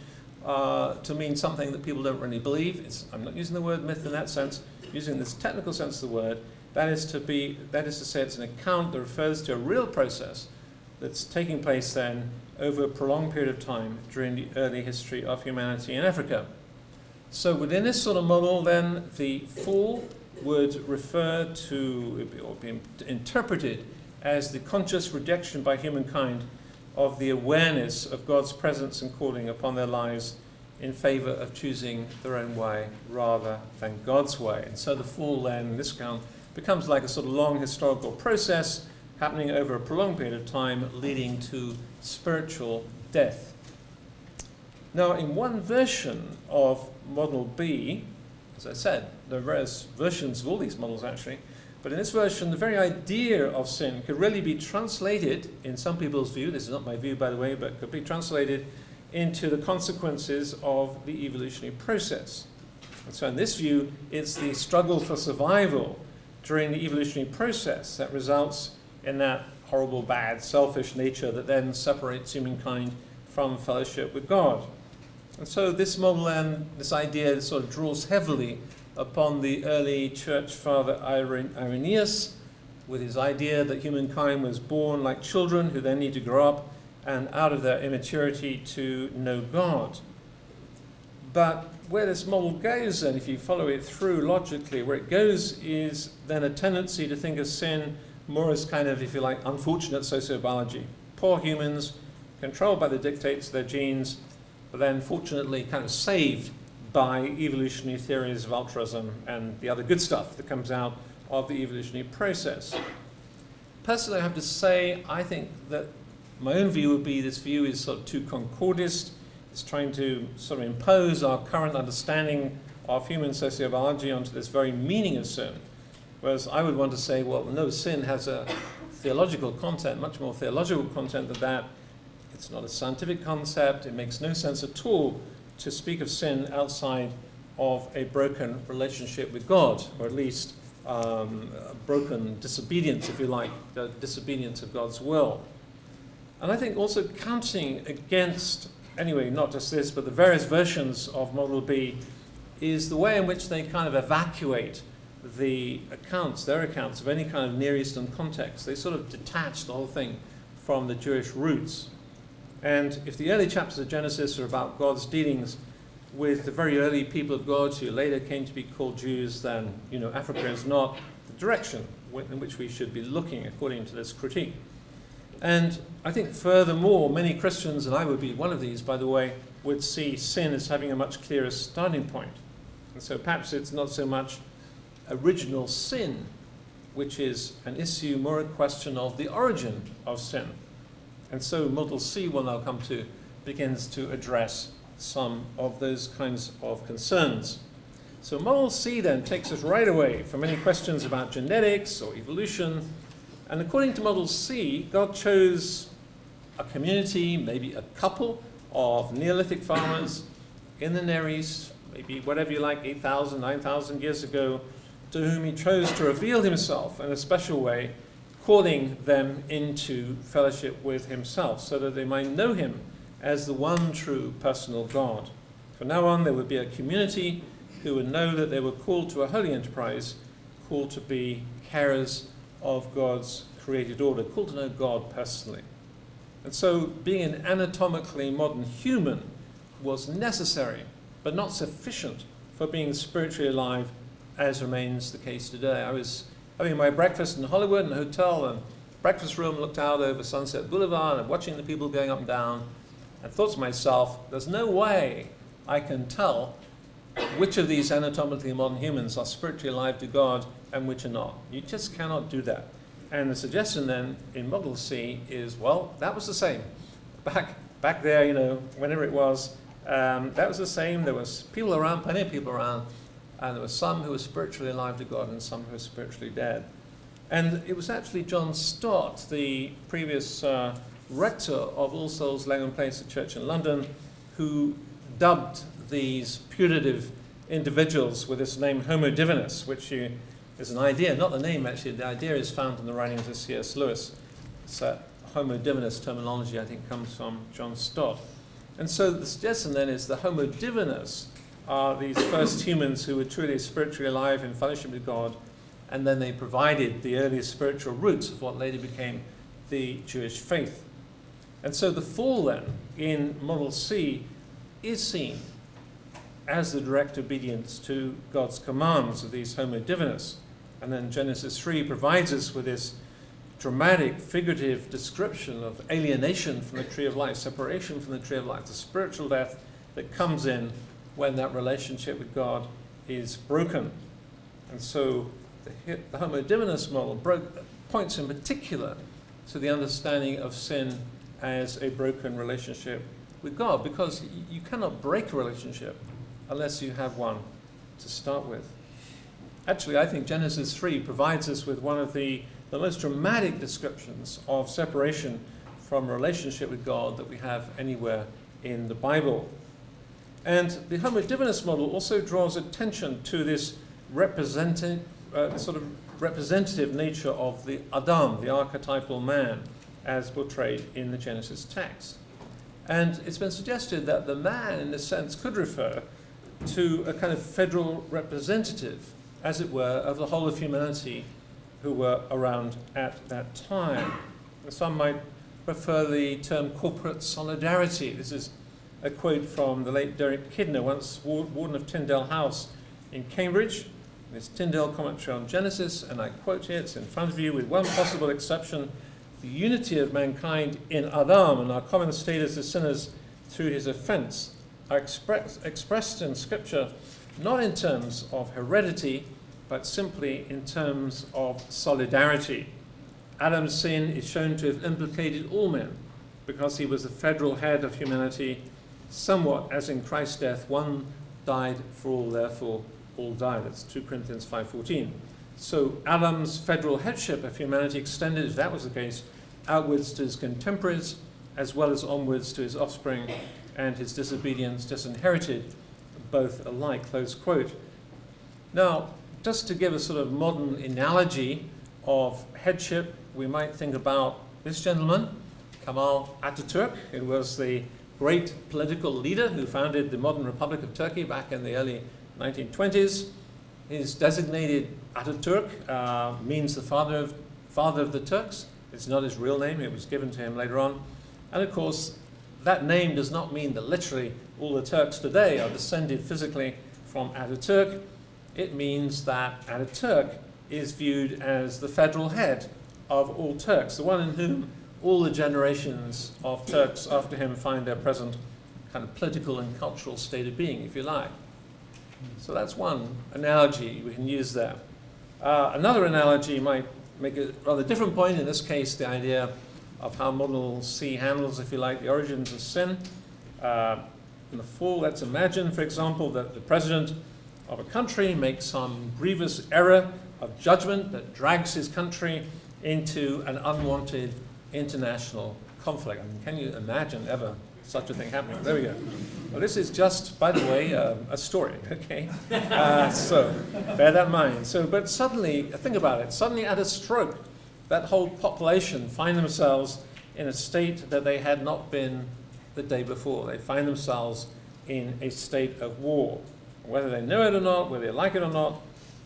to mean something that people don't really believe. I'm not using the word myth in that sense, using this technical sense of the word. That is to say it's an account that refers to a real process that's taking place then over a prolonged period of time during the early history of humanity in Africa. So within this sort of model then, the fall would refer to, or be interpreted as the conscious rejection by humankind of the awareness of God's presence and calling upon their lives in favor of choosing their own way rather than God's way. And so the fall then, in this account, becomes like a sort of long historical process happening over a prolonged period of time, leading to spiritual death. Now, in one version of Model B, as I said, there are various versions of all these models actually, but in this version, the very idea of sin could really be translated, in some people's view, this is not my view by the way, but could be translated into the consequences of the evolutionary process. And so in this view, it's the struggle for survival during the evolutionary process that results in that horrible, bad, selfish nature that then separates humankind from fellowship with God. And so this model then, this idea sort of draws heavily upon the early church father Irenaeus, with his idea that humankind was born like children who then need to grow up and out of their immaturity to know God. But where this model goes then, if you follow it through logically, where it goes is then a tendency to think of sin more as kind of, if you like, unfortunate sociobiology. Poor humans, controlled by the dictates of their genes, but then fortunately kind of saved by evolutionary theories of altruism and the other good stuff that comes out of the evolutionary process. Personally, I have to say, I think that my own view would be this view is sort of too concordist. It's trying to sort of impose our current understanding of human sociobiology onto this very meaning of sin. Whereas I would want to say, well, no, sin has a theological content, much more theological content than that. It's not a scientific concept. It makes no sense at all to speak of sin outside of a broken relationship with God, or at least a broken disobedience, if you like, the disobedience of God's will. And I think also counting against, anyway, not just this, but the various versions of Model B, is the way in which they kind of evacuate the accounts, their accounts of any kind of Near Eastern context. They sort of detach the whole thing from the Jewish roots. And if the early chapters of Genesis are about God's dealings with the very early people of God who later came to be called Jews, then, Africa is not the direction in which we should be looking according to this critique. And I think furthermore, many Christians, and I would be one of these, by the way, would see sin as having a much clearer starting point. And so perhaps it's not so much original sin, which is an issue, more a question of the origin of sin. And so Model C, we'll now come to, begins to address some of those kinds of concerns. So Model C then takes us right away from any questions about genetics or evolution. And according to Model C, God chose a community, maybe a couple of Neolithic farmers in the Near East, maybe whatever you like, 8,000, 9,000 years ago, to whom he chose to reveal himself in a special way, calling them into fellowship with himself so that they might know him as the one true personal God. From now on, there would be a community who would know that they were called to a holy enterprise, called to be carers of God's created order, called to know God personally. And so being an anatomically modern human was necessary, but not sufficient for being spiritually alive, as remains the case today. I was having my breakfast in Hollywood in a hotel, and the breakfast room looked out over Sunset Boulevard and watching the people going up and down, and thought to myself, there's no way I can tell which of these anatomically modern humans are spiritually alive to God and which are not. You just cannot do that. And the suggestion then in Model C is, well, that was the same. Back there, you know, whenever it was, that was the same. There was people around, plenty of people around, and there were some who were spiritually alive to God and some who were spiritually dead. And it was actually John Stott, the previous rector of All Souls Langham Place Church in London, who dubbed these putative individuals with this name Homo Divinus, which is an idea, not the name actually, the idea is found in the writings of C.S. Lewis. It's Homo Divinus terminology, I think, comes from John Stott. And so the suggestion then is the Homo Divinus are these first humans who were truly spiritually alive in fellowship with God, and then they provided the earliest spiritual roots of what later became the Jewish faith. And so the fall then in Model C is seen as the direct obedience to God's commands of these Homo Divinus. And then Genesis 3 provides us with this dramatic, figurative description of alienation from the tree of life, separation from the tree of life, the spiritual death that comes in when that relationship with God is broken. And so the Homo Divinus model points in particular to the understanding of sin as a broken relationship with God, because you cannot break a relationship unless you have one to start with. Actually, I think Genesis 3 provides us with one of the most dramatic descriptions of separation from a relationship with God that we have anywhere in the Bible. And the Homo Divinus model also draws attention to this representative nature of the Adam, the archetypal man, as portrayed in the Genesis text. And it's been suggested that the man, in a sense, could refer to a kind of federal representative, as it were, of the whole of humanity who were around at that time. And some might prefer the term corporate solidarity. This is a quote from the late Derek Kidner, once warden of Tyndale House in Cambridge. This Tyndale commentary on Genesis, and I quote here, it's in front of you, with one possible exception, the unity of mankind in Adam and our common status as sinners through his offense are expressed in Scripture not in terms of heredity, but simply in terms of solidarity. Adam's sin is shown to have implicated all men because he was the federal head of humanity, somewhat as in Christ's death, one died for all, therefore all died. That's 2 Corinthians 5:14. So Adam's federal headship of humanity extended, if that was the case, outwards to his contemporaries, as well as onwards to his offspring, and his disobedience disinherited both alike, close quote. Now, just to give a sort of modern analogy of headship, we might think about this gentleman, Kemal Ataturk, who was the great political leader who founded the modern Republic of Turkey back in the early 1920s. He's designated Ataturk, means the father of the Turks. It's not his real name, it was given to him later on. And of course, that name does not mean that literally all the Turks today are descended physically from Ataturk. It means that Ataturk is viewed as the federal head of all Turks, the one in whom all the generations of Turks after him find their present kind of political and cultural state of being, if you like. So that's one analogy we can use there. Another analogy might make a rather different point, in this case the idea of how Model C handles, if you like, the origins of sin. In the fall, let's imagine, for example, that the president of a country makes some grievous error of judgment that drags his country into an unwanted international conflict. I mean, can you imagine ever such a thing happening? There we go. Well, this is just, by the way, a story, okay? So bear that in mind. But suddenly, think about it, suddenly at a stroke, that whole population find themselves in a state that they had not been the day before. They find themselves in a state of war. Whether they know it or not, whether they like it or not,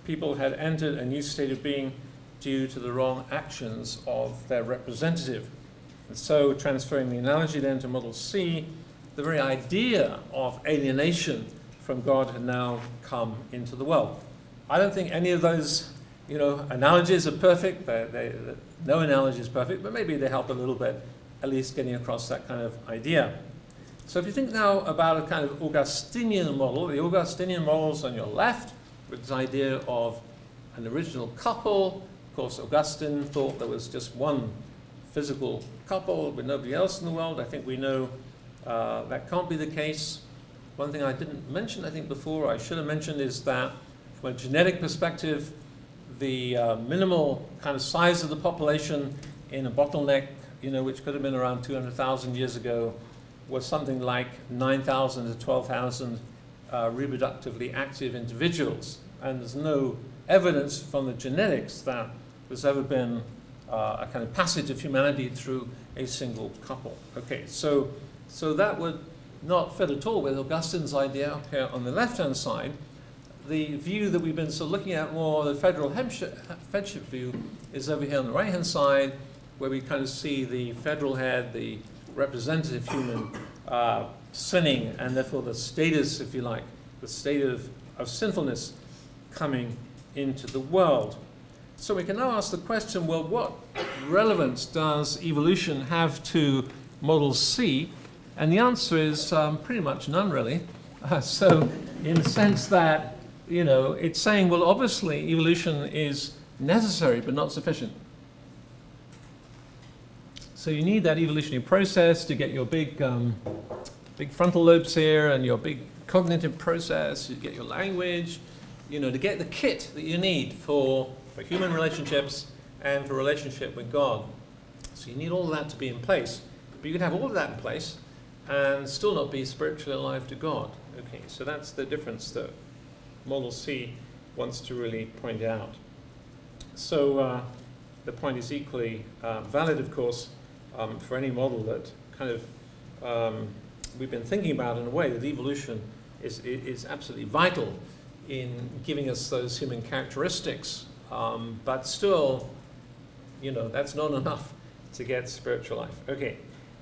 people had entered a new state of being due to the wrong actions of their representative. And so, transferring the analogy then to Model C, the very idea of alienation from God had now come into the world. I don't think any of those, analogies are perfect. No analogy is perfect, but maybe they help a little bit, at least getting across that kind of idea. So if you think now about a kind of Augustinian model, the Augustinian model's on your left, with this idea of an original couple. Of course, Augustine thought there was just one physical couple with nobody else in the world. I think we know that can't be the case. One thing I didn't mention, I think before, I should have mentioned, is that from a genetic perspective, the minimal kind of size of the population in a bottleneck, which could have been around 200,000 years ago, was something like 9,000 to 12,000 reproductively active individuals. And there's no evidence from the genetics that there's ever been a kind of passage of humanity through a single couple. Okay, so that would not fit at all with Augustine's idea up here on the left-hand side. The view that we've been sort of looking at more, the federal headship view, is over here on the right-hand side, where we kind of see the federal head, the representative human, sinning, and therefore the status, if you like, the state of sinfulness coming into the world. So we can now ask the question, well, what relevance does evolution have to Model C? And the answer is pretty much none, really. So in the sense that, it's saying, well, obviously evolution is necessary but not sufficient. So you need that evolutionary process to get your big frontal lobes here and your big cognitive process, you get your language, to get the kit that you need for human relationships and for relationship with God. So you need all of that to be in place. But you can have all of that in place and still not be spiritually alive to God. Okay, so that's the difference that Model C wants to really point out. So the point is equally valid, of course, for any model that kind of we've been thinking about in a way that evolution is absolutely vital in giving us those human characteristics, but still, that's not enough to get spiritual life. Okay,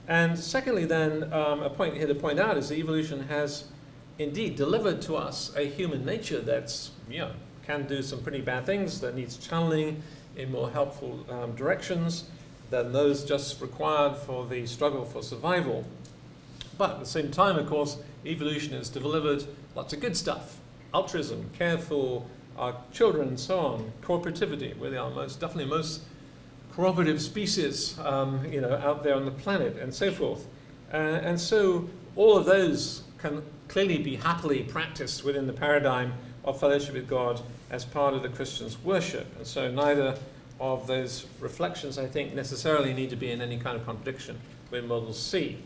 and secondly then, a point here to point out is that evolution has indeed delivered to us a human nature that's, can do some pretty bad things, that needs channeling in more helpful directions than those just required for the struggle for survival. But at the same time, of course, evolution has delivered lots of good stuff. Altruism, care for our children and so on, cooperativity. We're definitely most cooperative species, out there on the planet and so forth. And so all of those can clearly be happily practiced within the paradigm of fellowship with God as part of the Christian's worship. And so neither of those reflections, I think, necessarily need to be in any kind of contradiction with Model C.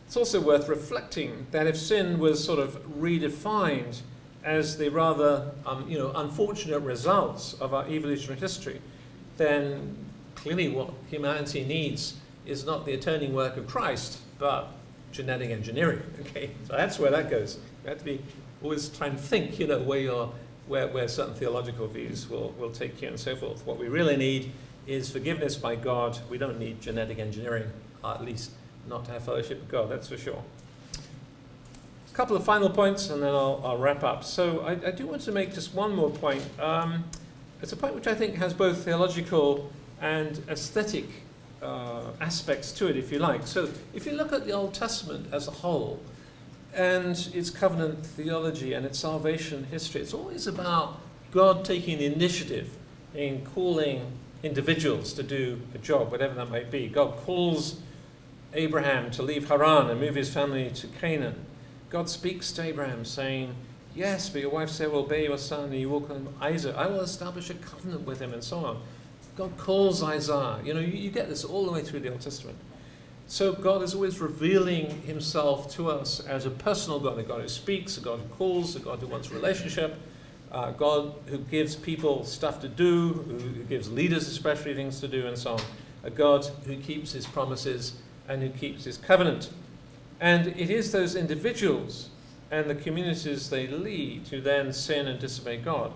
It's also worth reflecting that if sin was sort of redefined as the rather, unfortunate results of our evolutionary history, then clearly what humanity needs is not the atoning work of Christ, but genetic engineering. Okay, so that's where that goes. You have to be always trying to think, where certain theological views will take you and so forth. What we really need is forgiveness by God. We don't need genetic engineering, at least not to have fellowship with God, that's for sure. A couple of final points and then I'll wrap up. So I do want to make just one more point. It's a point which I think has both theological and aesthetic aspects to it, if you like. So if you look at the Old Testament as a whole, and its covenant theology and its salvation history, it's always about God taking the initiative in calling individuals to do a job, whatever that might be. God calls Abraham to leave Haran and move his family to Canaan. God speaks to Abraham saying, yes, but your wife Sarah will bear your son, and you will call him Isaac. I will establish a covenant with him, and so on. God calls Isaiah. You get this all the way through the Old Testament. So God is always revealing himself to us as a personal God, a God who speaks, a God who calls, a God who wants relationship, a God who gives people stuff to do, who gives leaders especially things to do, and so on. A God who keeps his promises and who keeps his covenant. And it is those individuals and the communities they lead who then sin and disobey God.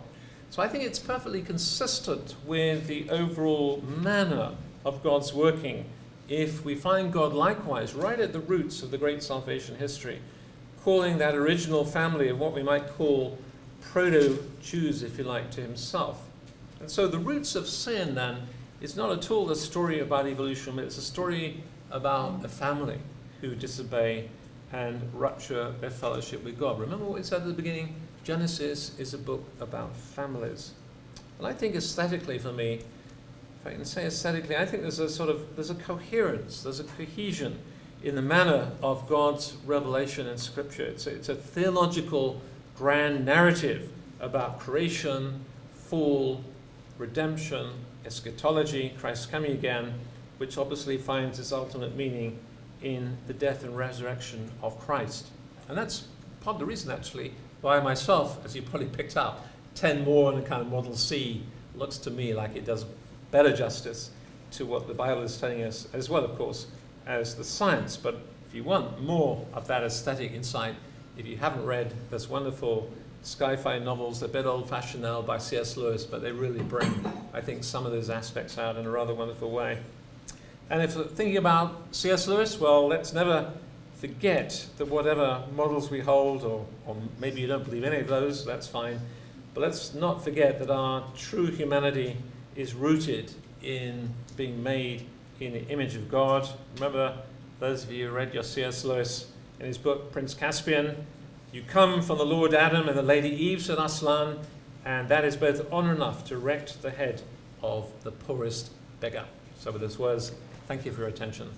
So I think it's perfectly consistent with the overall manner of God's working if we find God likewise right at the roots of the great salvation history, calling that original family of what we might call proto-Jews, if you like, to himself. And so the roots of sin, then, is not at all a story about evolution, but it's a story about a family who disobey and rupture their fellowship with God. Remember what we said at the beginning? Genesis is a book about families. And I think aesthetically for me, if I can say aesthetically, I think there's a coherence, there's a cohesion in the manner of God's revelation in Scripture. It's a theological grand narrative about creation, fall, redemption, eschatology, Christ coming again, which obviously finds its ultimate meaning in the death and resurrection of Christ. And that's part of the reason, actually, why I myself, as you probably picked up, tend more on the kind of Model C. Looks to me like it does better justice to what the Bible is telling us, as well, of course, as the science. But if you want more of that aesthetic insight, if you haven't read those wonderful sci-fi novels, they're a bit old-fashioned now by C.S. Lewis, but they really bring, I think, some of those aspects out in a rather wonderful way. And if thinking about C.S. Lewis, well, let's never forget that whatever models we hold, or maybe you don't believe any of those, that's fine, but let's not forget that our true humanity is rooted in being made in the image of God. Remember, those of you who read your C.S. Lewis in his book, Prince Caspian, you come from the Lord Adam and the Lady Eve, said Aslan, and that is both honor enough to erect the head of the poorest beggar. So with those words, thank you for your attention.